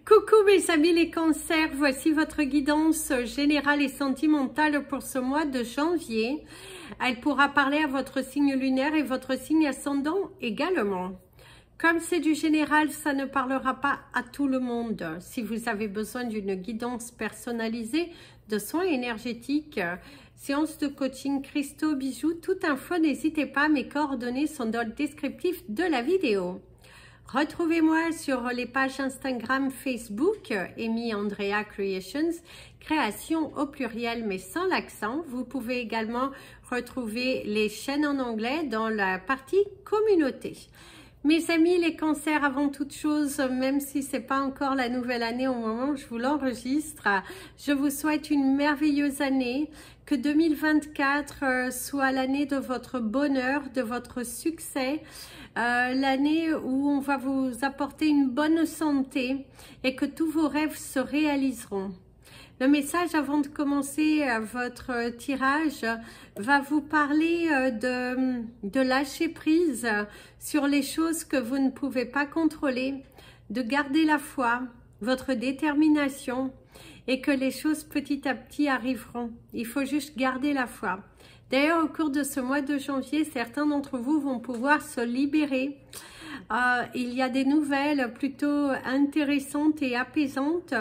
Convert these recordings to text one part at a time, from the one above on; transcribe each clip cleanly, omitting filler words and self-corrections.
Coucou mes amis les cancers, voici votre guidance générale et sentimentale pour ce mois de janvier. Elle pourra parler à votre signe lunaire et votre signe ascendant également. Comme c'est du général, ça ne parlera pas à tout le monde. Si vous avez besoin d'une guidance personnalisée, de soins énergétiques, séance de coaching, cristaux, bijoux, toute info, n'hésitez pas, mes coordonnées sont dans le descriptif de la vidéo. Retrouvez-moi sur les pages Instagram, Facebook, Amy Andrea Creations, création au pluriel mais sans l'accent. Vous pouvez également retrouver les chaînes en anglais dans la partie communauté. Mes amis, les cancers, avant toute chose, même si c'est pas encore la nouvelle année au moment où je vous l'enregistre, je vous souhaite une merveilleuse année, que 2024 soit l'année de votre bonheur, de votre succès, l'année où on va vous apporter une bonne santé et que tous vos rêves se réaliseront. Le message avant de commencer votre tirage va vous parler de lâcher prise sur les choses que vous ne pouvez pas contrôler, de garder la foi, votre détermination et que les choses petit à petit arriveront. Il faut juste garder la foi. D'ailleurs, au cours de ce mois de janvier, certains d'entre vous vont pouvoir se libérer. Il y a des nouvelles plutôt intéressantes et apaisantes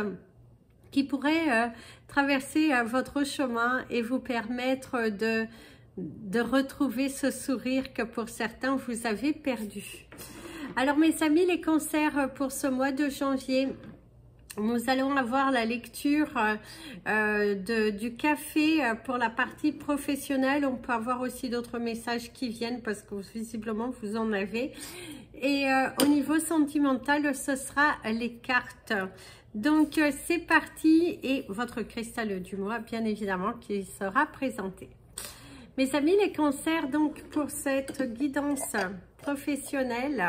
qui pourrait traverser votre chemin et vous permettre de retrouver ce sourire que pour certains vous avez perdu. Alors mes amis les cancers, pour ce mois de janvier, nous allons avoir la lecture du café pour la partie professionnelle. On peut avoir aussi d'autres messages qui viennent parce que visiblement vous en avez. Et au niveau sentimental, ce sera les cartes. Donc c'est parti, et votre cristal du mois bien évidemment qui sera présenté. Mes amis les cancers, donc pour cette guidance professionnelle,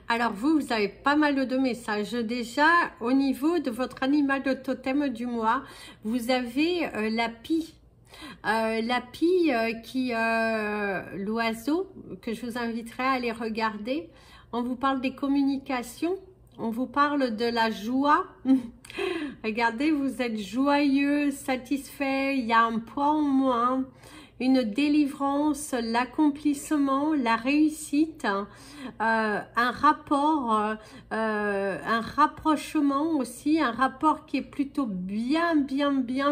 alors vous avez pas mal de messages. Déjà au niveau de votre animal de totem du mois, vous avez la pie. La pie l'oiseau, que je vous inviterai à aller regarder. On vous parle des communications, on vous parle de la joie. Regardez, vous êtes joyeux, satisfait, il y a un poids en moins, une délivrance, l'accomplissement, la réussite, un rapport, un rapprochement aussi, un rapport qui est plutôt bien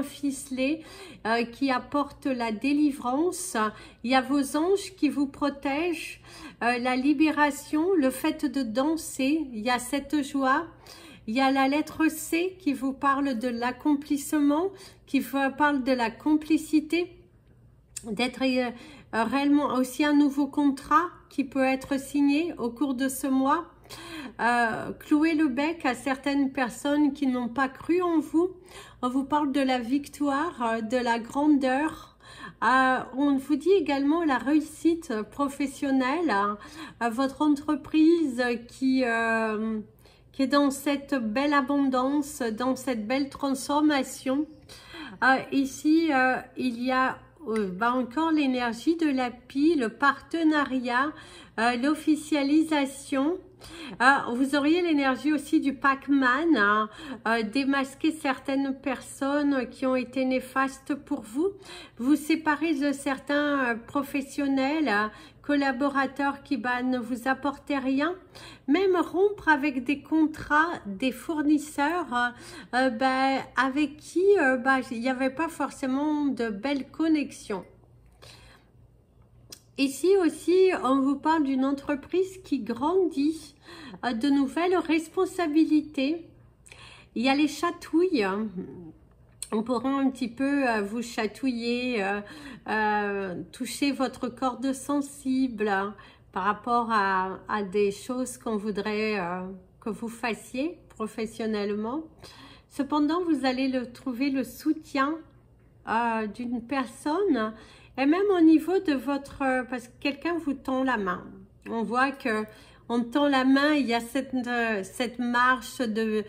ficelé, qui apporte la délivrance. Il y a vos anges qui vous protègent, la libération, le fait de danser, il y a cette joie. Il y a la lettre C qui vous parle de l'accomplissement, qui vous parle de la complicité, d'être réellement aussi un nouveau contrat qui peut être signé au cours de ce mois. Clouer le bec à certaines personnes qui n'ont pas cru en vous. On vous parle de la victoire, de la grandeur. On vous dit également la réussite professionnelle, votre entreprise qui est dans cette belle abondance, dans cette belle transformation. Ici, il y a encore l'énergie de la pie, le partenariat, l'officialisation. Vous auriez l'énergie aussi du Pac-Man, démasquer certaines personnes qui ont été néfastes pour vous, vous séparer de certains professionnels, collaborateurs qui ne vous apportaient rien, même rompre avec des contrats, des fournisseurs avec qui il n'y avait pas forcément de belles connexions. Ici aussi, on vous parle d'une entreprise qui grandit, de nouvelles responsabilités. Il y a les chatouilles. On pourra un petit peu vous chatouiller, toucher votre corde sensible par rapport à des choses qu'on voudrait que vous fassiez professionnellement. Cependant, vous allez trouver le soutien d'une personne. Et même au niveau de votre... parce que quelqu'un vous tend la main. On voit que on tend la main, il y a cette marche de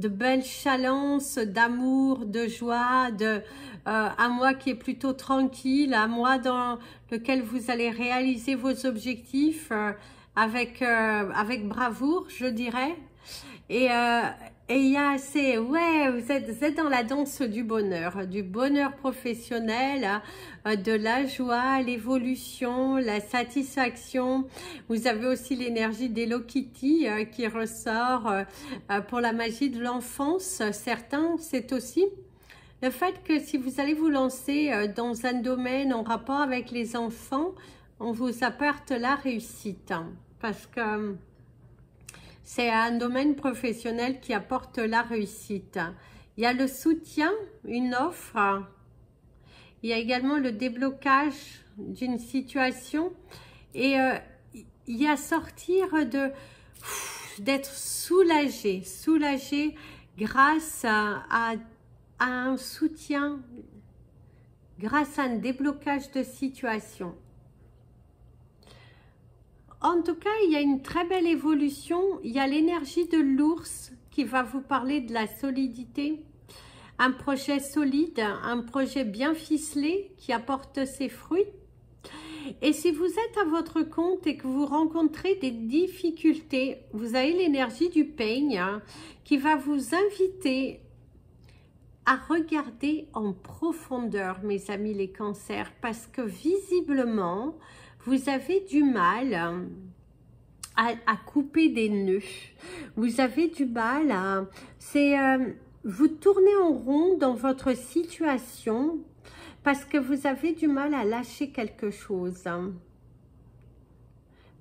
belle chalance, d'amour, de joie, un mois qui est plutôt tranquille, un mois dans lequel vous allez réaliser vos objectifs, avec bravoure, je dirais. Et il y a ouais, vous êtes dans la danse du bonheur professionnel, de la joie, l'évolution, la satisfaction. Vous avez aussi l'énergie d'Hello Kitty qui ressort pour la magie de l'enfance. Certains, c'est aussi le fait que si vous allez vous lancer dans un domaine en rapport avec les enfants, on vous apporte la réussite. Parce que c'est un domaine professionnel qui apporte la réussite. Il y a le soutien, une offre. Il y a également le déblocage d'une situation. Et il y a sortir d'être soulagé. Soulagé grâce à un soutien, grâce à un déblocage de situation. En tout cas, il y a une très belle évolution. Il y a l'énergie de l'ours qui va vous parler de la solidité. Un projet solide, un projet bien ficelé qui apporte ses fruits. Et si vous êtes à votre compte et que vous rencontrez des difficultés, vous avez l'énergie du peigne qui va vous inviter à regarder en profondeur, mes amis les cancers, parce que visiblement, vous avez du mal à couper des nœuds. Vous avez du mal à... vous tournez en rond dans votre situation parce que vous avez du mal à lâcher quelque chose.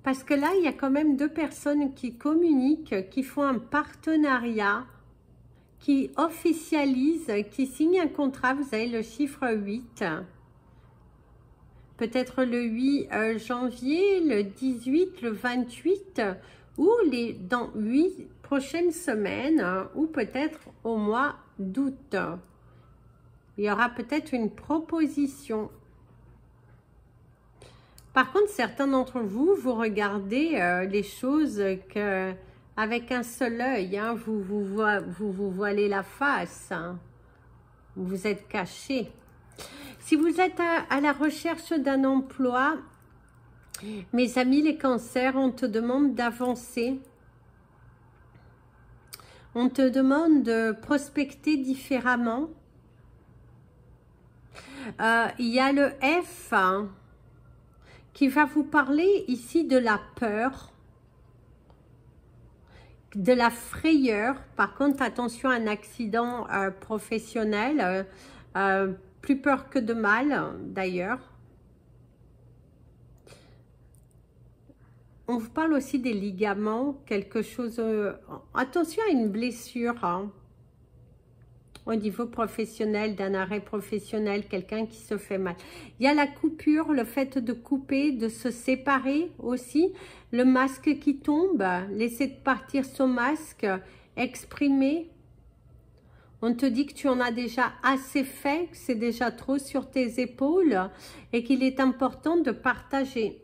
Parce que là, il y a quand même deux personnes qui communiquent, qui font un partenariat, qui officialisent, qui signent un contrat. Vous avez le chiffre 8. Peut-être le 8 janvier, le 18, le 28, ou dans 8 prochaines semaines, ou peut-être au mois d'août. Il y aura peut-être une proposition. Par contre, certains d'entre vous, vous regardez les choses avec un seul œil. Hein, vous voilez la face. Hein, vous êtes caché. Si vous êtes à la recherche d'un emploi, mes amis les cancers, on te demande d'avancer. On te demande de prospecter différemment. Il y a le F hein, qui va vous parler ici de la peur, de la frayeur. Par contre, attention à un accident professionnel. Plus peur que de mal, d'ailleurs. On vous parle aussi des ligaments, quelque chose... attention à une blessure hein, au niveau professionnel, d'un arrêt professionnel, quelqu'un qui se fait mal. Il y a la coupure, le fait de couper, de se séparer aussi. Le masque qui tombe, laisser partir son masque, exprimer. On te dit que tu en as déjà assez fait, que c'est déjà trop sur tes épaules et qu'il est important de partager.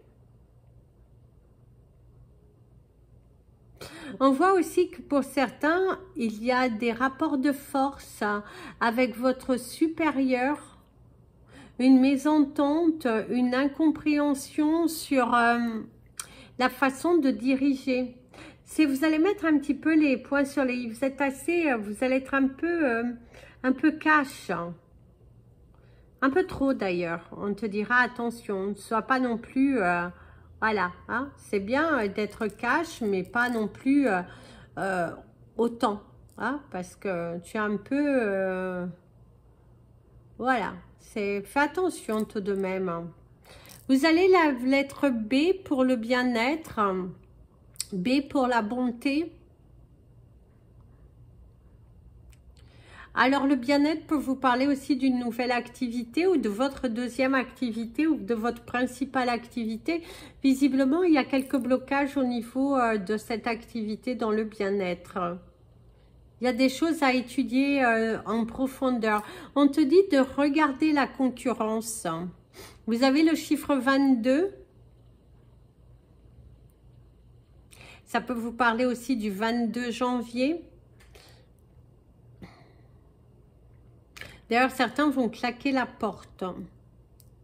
On voit aussi que pour certains, il y a des rapports de force avec votre supérieur, une mésentente, une incompréhension sur la façon de diriger. Si vous allez mettre un petit peu les points sur les i, vous êtes assez, vous allez être un peu cash, un peu trop d'ailleurs. On te dira attention, ne sois pas non plus, voilà, hein, c'est bien d'être cash, mais pas non plus autant, hein, parce que tu es un peu, voilà, fais attention tout de même. Vous allez la lettre B pour le bien-être. B pour la bonté. Alors le bien-être peut vous parler aussi d'une nouvelle activité ou de votre deuxième activité ou de votre principale activité. Visiblement, il y a quelques blocages au niveau de cette activité dans le bien-être. Il y a des choses à étudier en profondeur. On te dit de regarder la concurrence. Vous avez le chiffre 22. Ça peut vous parler aussi du 22 janvier. D'ailleurs, certains vont claquer la porte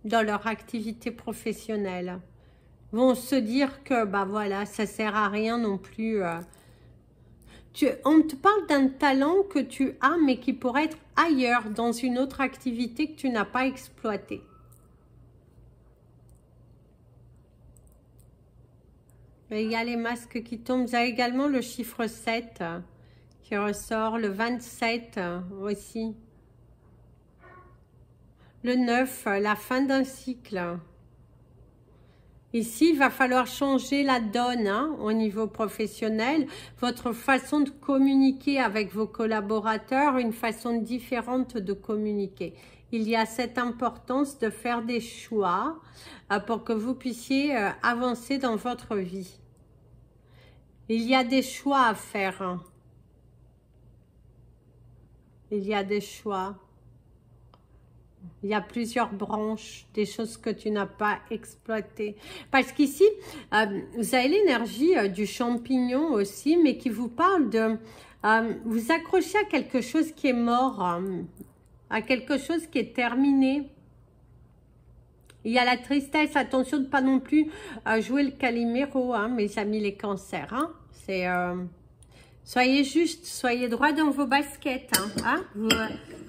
dans leur activité professionnelle. vont se dire que, bah voilà, ça sert à rien non plus. On te parle d'un talent que tu as, mais qui pourrait être ailleurs, dans une autre activité que tu n'as pas exploitée. Il y a les masques qui tombent. Il y a également le chiffre 7 qui ressort, le 27 aussi. Le 9, la fin d'un cycle. Ici, il va falloir changer la donne au niveau professionnel, votre façon de communiquer avec vos collaborateurs, une façon différente de communiquer. Il y a cette importance de faire des choix pour que vous puissiez avancer dans votre vie. Il y a des choix à faire. Il y a des choix. Il y a plusieurs branches, des choses que tu n'as pas exploitées. Parce qu'ici, vous avez l'énergie du champignon aussi, mais qui vous parle de vous accrocher à quelque chose qui est mort, à quelque chose qui est terminé. Il y a la tristesse, attention de ne pas non plus jouer le Calimero, mes amis les cancers. C'est... soyez juste, soyez droit dans vos baskets.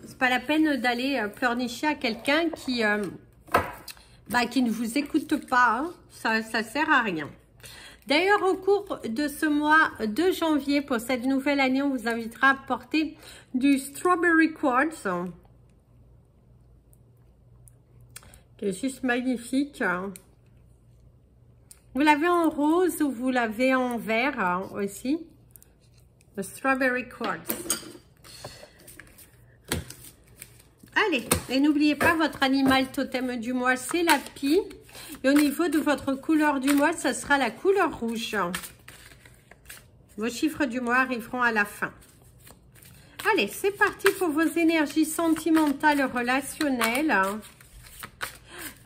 C'est pas la peine d'aller pleurnicher à quelqu'un qui ne vous écoute pas. Ça sert à rien. D'ailleurs, au cours de ce mois de janvier, pour cette nouvelle année, on vous invitera à porter du Strawberry Quartz, qui est juste magnifique. Vous l'avez en rose ou vous l'avez en vert aussi. Le Strawberry Quartz. Allez, et n'oubliez pas, votre animal totem du mois, c'est la pie. Et au niveau de votre couleur du mois, ça sera la couleur rouge. Vos chiffres du mois arriveront à la fin. Allez, c'est parti pour vos énergies sentimentales, relationnelles.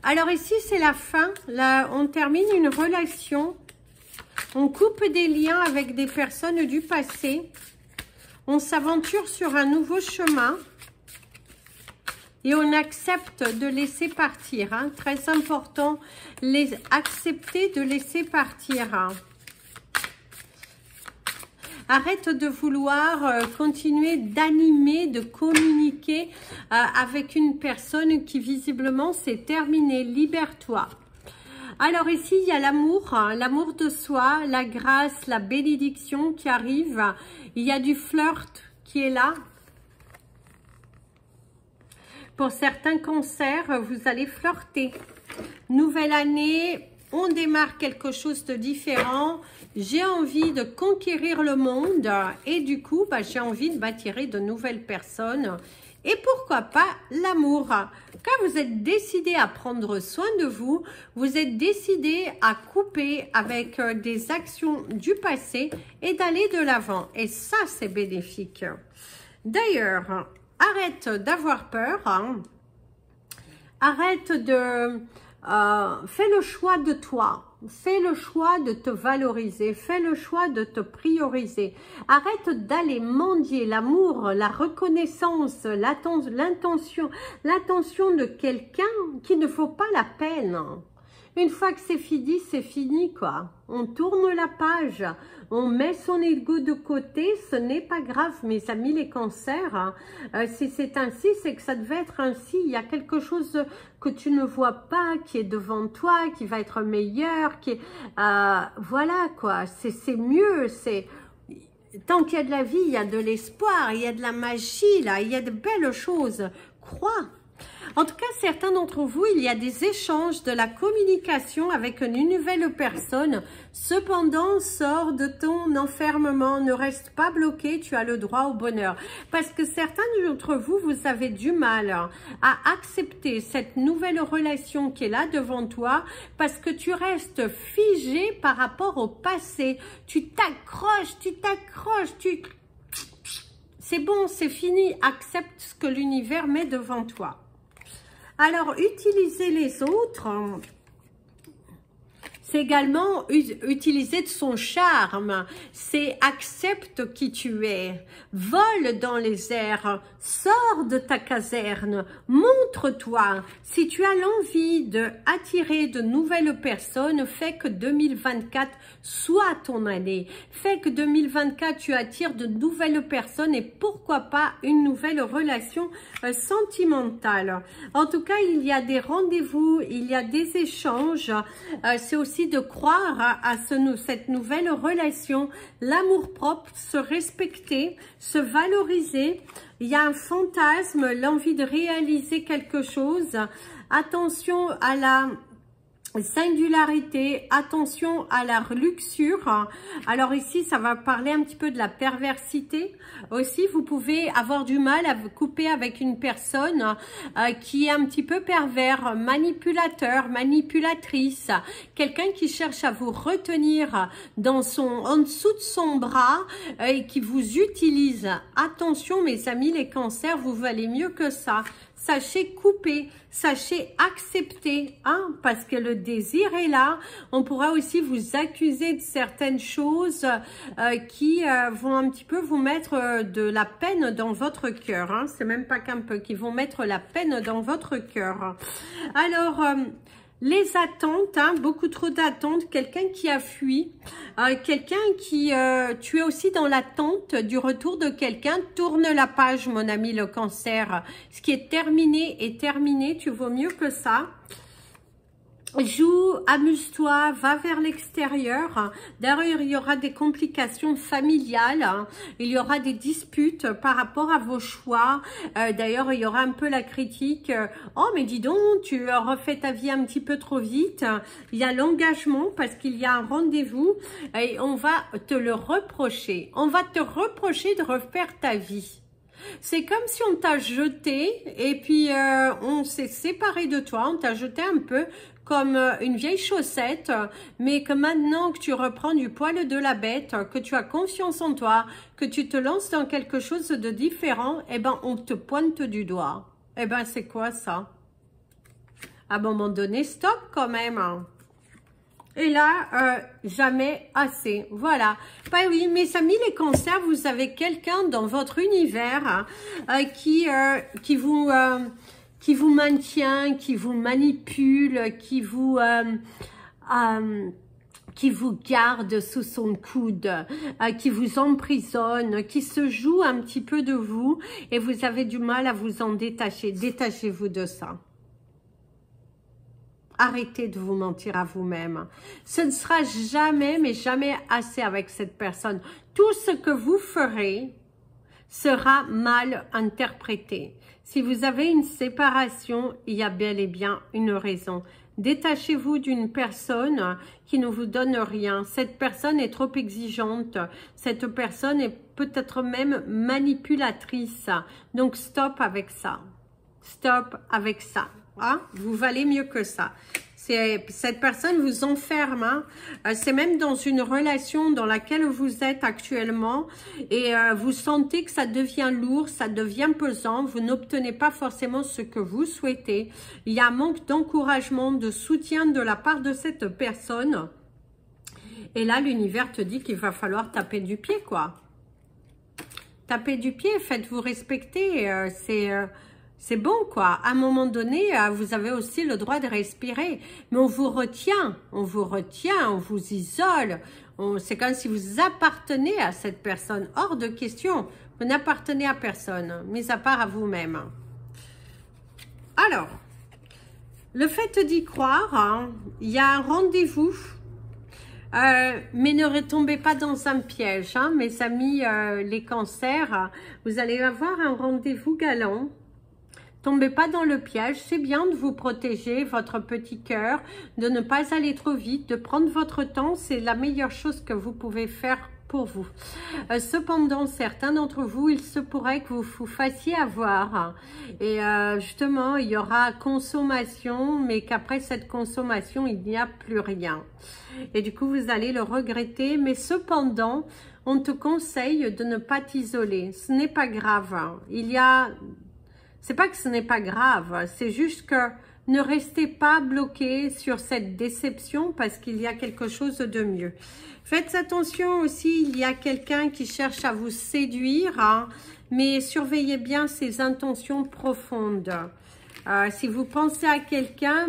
Alors ici, c'est la fin. Là, on termine une relation. On coupe des liens avec des personnes du passé. On s'aventure sur un nouveau chemin. Et on accepte de laisser partir. Très important, accepter de laisser partir. Arrête de vouloir continuer d'animer, de communiquer avec une personne qui visiblement s'est terminée. Libère-toi. Alors ici, il y a l'amour, l'amour de soi, la grâce, la bénédiction qui arrive. Il y a du flirt qui est là. Pour certains cancers, vous allez flirter. Nouvelle année, on démarre quelque chose de différent. J'ai envie de conquérir le monde et du coup, j'ai envie d'attirer de nouvelles personnes. Et pourquoi pas l'amour? Quand vous êtes décidé à prendre soin de vous, vous êtes décidé à couper avec des actions du passé et d'aller de l'avant. Et ça, c'est bénéfique. D'ailleurs, arrête d'avoir peur. Arrête de... fais le choix de toi. Fais le choix de te valoriser. Fais le choix de te prioriser. Arrête d'aller mendier l'amour, la reconnaissance, l'intention de quelqu'un qui ne vaut pas la peine. Une fois que c'est fini, quoi. On tourne la page, on met son ego de côté, ce n'est pas grave, mes amis les cancers. Si c'est ainsi, c'est que ça devait être ainsi. Il y a quelque chose que tu ne vois pas, qui est devant toi, qui va être meilleur, qui est... voilà, quoi. C'est mieux, c'est... Tant qu'il y a de la vie, il y a de l'espoir, il y a de la magie, là, il y a de belles choses. Crois. En tout cas, certains d'entre vous, il y a des échanges, de la communication avec une nouvelle personne. Cependant, sors de ton enfermement, ne reste pas bloqué, tu as le droit au bonheur. Parce que certains d'entre vous, vous avez du mal à accepter cette nouvelle relation qui est là devant toi parce que tu restes figé par rapport au passé. Tu t'accroches, C'est bon, c'est fini, accepte ce que l'univers met devant toi. Alors, utilisez les autres. C'est également utiliser de son charme. C'est accepte qui tu es. Vole dans les airs. Sors de ta caserne. Montre-toi. Si tu as l'envie d'attirer de nouvelles personnes, fais que 2024 soit ton année. Fais que 2024 tu attires de nouvelles personnes et pourquoi pas une nouvelle relation sentimentale. En tout cas, il y a des rendez-vous, il y a des échanges. C'est aussi de croire à cette nouvelle relation, l'amour propre, se respecter, se valoriser. Il y a un fantasme, l'envie de réaliser quelque chose. Attention à la singularité, attention à la luxure. Alors ici, ça va parler un petit peu de la perversité. Aussi, vous pouvez avoir du mal à vous couper avec une personne qui est un petit peu pervers, manipulateur, manipulatrice, quelqu'un qui cherche à vous retenir en dessous de son bras et qui vous utilise. Attention mes amis les cancers, vous valez mieux que ça. Sachez couper, sachez accepter, hein, parce que le désir est là. On pourra aussi vous accuser de certaines choses qui vont un petit peu vous mettre de la peine dans votre cœur. Hein. C'est même pas qu'un peu, qui vont mettre la peine dans votre cœur. Alors, les attentes, hein, beaucoup trop d'attentes, quelqu'un qui a fui, quelqu'un qui, tu es aussi dans l'attente du retour de quelqu'un. Tourne la page mon ami le cancer, ce qui est terminé, tu vaux mieux que ça. Joue, amuse-toi, va vers l'extérieur. D'ailleurs, il y aura des complications familiales. Il y aura des disputes par rapport à vos choix. D'ailleurs, il y aura un peu la critique. Oh, mais dis donc, tu refais ta vie un petit peu trop vite. Il y a l'engagement parce qu'il y a un rendez-vous et on va te le reprocher. On va te reprocher de refaire ta vie. C'est comme si on t'a jeté et puis on s'est séparé de toi, on t'a jeté un peu comme une vieille chaussette, mais que maintenant que tu reprends du poil de la bête, que tu as confiance en toi, que tu te lances dans quelque chose de différent, eh ben on te pointe du doigt. Eh ben c'est quoi ça? À un moment donné, stop quand même. Et là, jamais assez. Voilà. Bah oui, mes amis les cancers, vous avez quelqu'un dans votre univers qui vous maintient, qui vous manipule, qui vous garde sous son coude, qui vous emprisonne, qui se joue un petit peu de vous et vous avez du mal à vous en détacher. Détachez-vous de ça. Arrêtez de vous mentir à vous-même. Ce ne sera jamais, mais jamais assez avec cette personne. Tout ce que vous ferez sera mal interprété. Si vous avez une séparation, il y a bel et bien une raison. Détachez-vous d'une personne qui ne vous donne rien. Cette personne est trop exigeante. Cette personne est peut-être même manipulatrice. Donc stop avec ça. Stop avec ça. Hein? Vous valez mieux que ça. Cette personne vous enferme. Hein? C'est même dans une relation dans laquelle vous êtes actuellement et vous sentez que ça devient lourd, ça devient pesant. Vous n'obtenez pas forcément ce que vous souhaitez. Il y a un manque d'encouragement, de soutien de la part de cette personne. Et là, l'univers te dit qu'il va falloir taper du pied, quoi. Tapez du pied, faites-vous respecter. C'est bon, quoi. À un moment donné, vous avez aussi le droit de respirer. Mais on vous retient, on vous isole. C'est comme si vous appartenez à cette personne. Hors de question. Vous n'appartenez à personne, mis à part à vous-même. Alors, le fait d'y croire, hein, il y a un rendez-vous. Mais ne retombez pas dans un piège, hein, mes amis les cancers. Vous allez avoir un rendez-vous galant. Tombez pas dans le piège, c'est bien de vous protéger, votre petit cœur, de ne pas aller trop vite, de prendre votre temps, c'est la meilleure chose que vous pouvez faire pour vous. Cependant, certains d'entre vous, il se pourrait que vous vous fassiez avoir. Et justement, il y aura consommation, mais qu'après cette consommation, il n'y a plus rien. Et du coup, vous allez le regretter, mais cependant, on te conseille de ne pas t'isoler. Ce n'est pas grave. C'est pas que ce n'est pas grave, c'est juste que ne restez pas bloqué sur cette déception parce qu'il y a quelque chose de mieux. Faites attention aussi, il y a quelqu'un qui cherche à vous séduire, hein, mais surveillez bien ses intentions profondes. Si vous pensez à quelqu'un,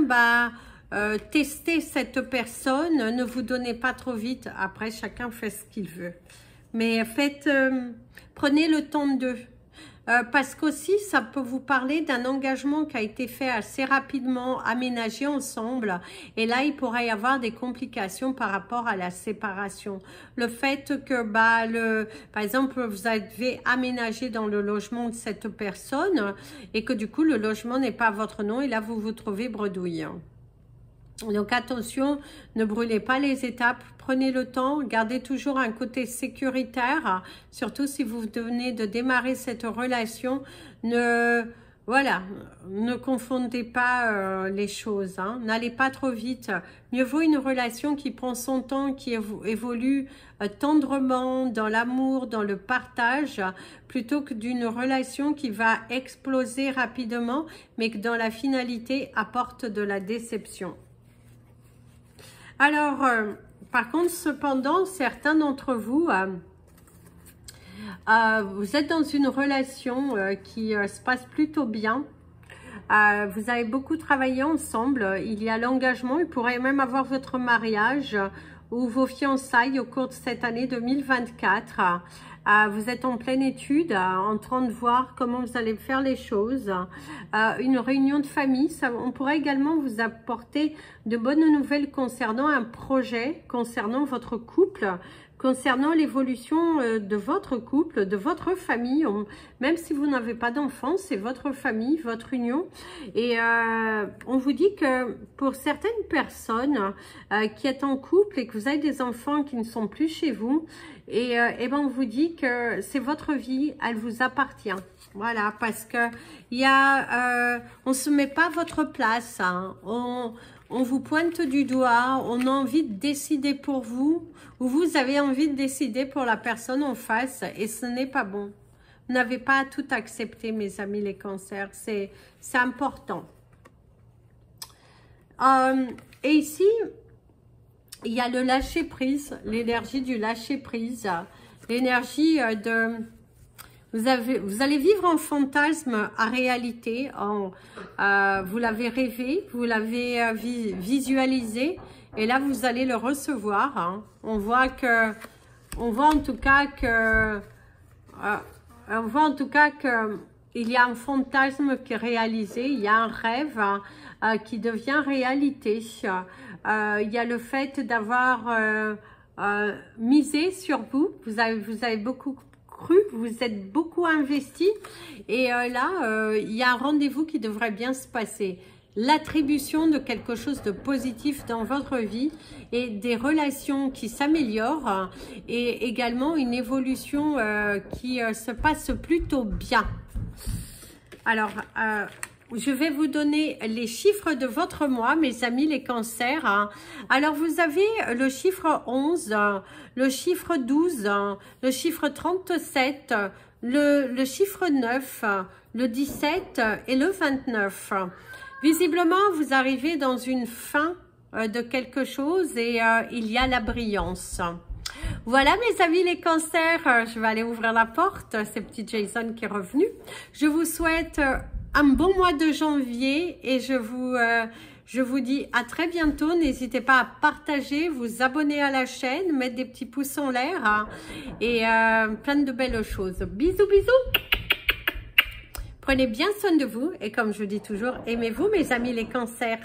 testez cette personne, ne vous donnez pas trop vite. Après, chacun fait ce qu'il veut. Mais prenez le temps d'eux. Parce qu'aussi, ça peut vous parler d'un engagement qui a été fait assez rapidement, aménagé ensemble. Et là, il pourrait y avoir des complications par rapport à la séparation. Le fait que, par exemple, vous avez aménagé dans le logement de cette personne et que du coup, le logement n'est pas à votre nom et là, vous vous trouvez bredouille. Donc attention, ne brûlez pas les étapes, prenez le temps, gardez toujours un côté sécuritaire, surtout si vous venez de démarrer cette relation, ne confondez pas les choses, hein. N'allez pas trop vite. Mieux vaut une relation qui prend son temps, qui évolue tendrement dans l'amour, dans le partage, plutôt que d'une relation qui va exploser rapidement, mais que dans la finalité apporte de la déception. Alors, par contre, cependant, certains d'entre vous, vous êtes dans une relation qui se passe plutôt bien. Vous avez beaucoup travaillé ensemble. Il y a l'engagement. Il pourrait même avoir votre mariage ou vos fiançailles au cours de cette année 2024. Vous êtes en pleine étude, en train de voir comment vous allez faire les choses. Une réunion de famille, on pourrait également vous apporter de bonnes nouvelles concernant un projet, concernant votre couple, concernant l'évolution de votre couple, de votre famille. Même si vous n'avez pas d'enfants, c'est votre famille, votre union. Et on vous dit que pour certaines personnes qui êtes en couple et que vous avez des enfants qui ne sont plus chez vous, on vous dit que c'est votre vie, elle vous appartient. Voilà, parce que on se met pas à votre place, hein. On vous pointe du doigt, on a envie de décider pour vous, ou vous avez envie de décider pour la personne en face, et ce n'est pas bon. Vous n'avez pas à tout accepter, mes amis les cancers, c'est important. Et ici, il y a le lâcher prise, l'énergie du lâcher prise, l'énergie de... Vous allez vivre en fantasme à réalité, vous l'avez rêvé, vous l'avez visualisé, et là vous allez le recevoir, hein. On voit en tout cas que il y a un fantasme qui est réalisé, il y a un rêve qui devient réalité. Il y a le fait d'avoir misé sur vous, vous avez beaucoup cru, vous êtes beaucoup investi, et là il y a un rendez-vous qui devrait bien se passer. L'attribution de quelque chose de positif dans votre vie et des relations qui s'améliorent et également une évolution qui se passe plutôt bien. Alors, je vais vous donner les chiffres de votre mois, mes amis les cancers, hein. Alors, vous avez le chiffre 11, le chiffre 12, le chiffre 37, le chiffre 9, le 17 et le 29. Visiblement, vous arrivez dans une fin de quelque chose et il y a la brillance. Voilà mes amis les cancers, je vais aller ouvrir la porte, c'est petit Jason qui est revenu. Je vous souhaite un bon mois de janvier et je vous dis à très bientôt. N'hésitez pas à partager, vous abonner à la chaîne, mettre des petits pouces en l'air, hein, et plein de belles choses. Bisous, bisous. Prenez bien soin de vous et comme je dis toujours, aimez-vous mes amis les cancers.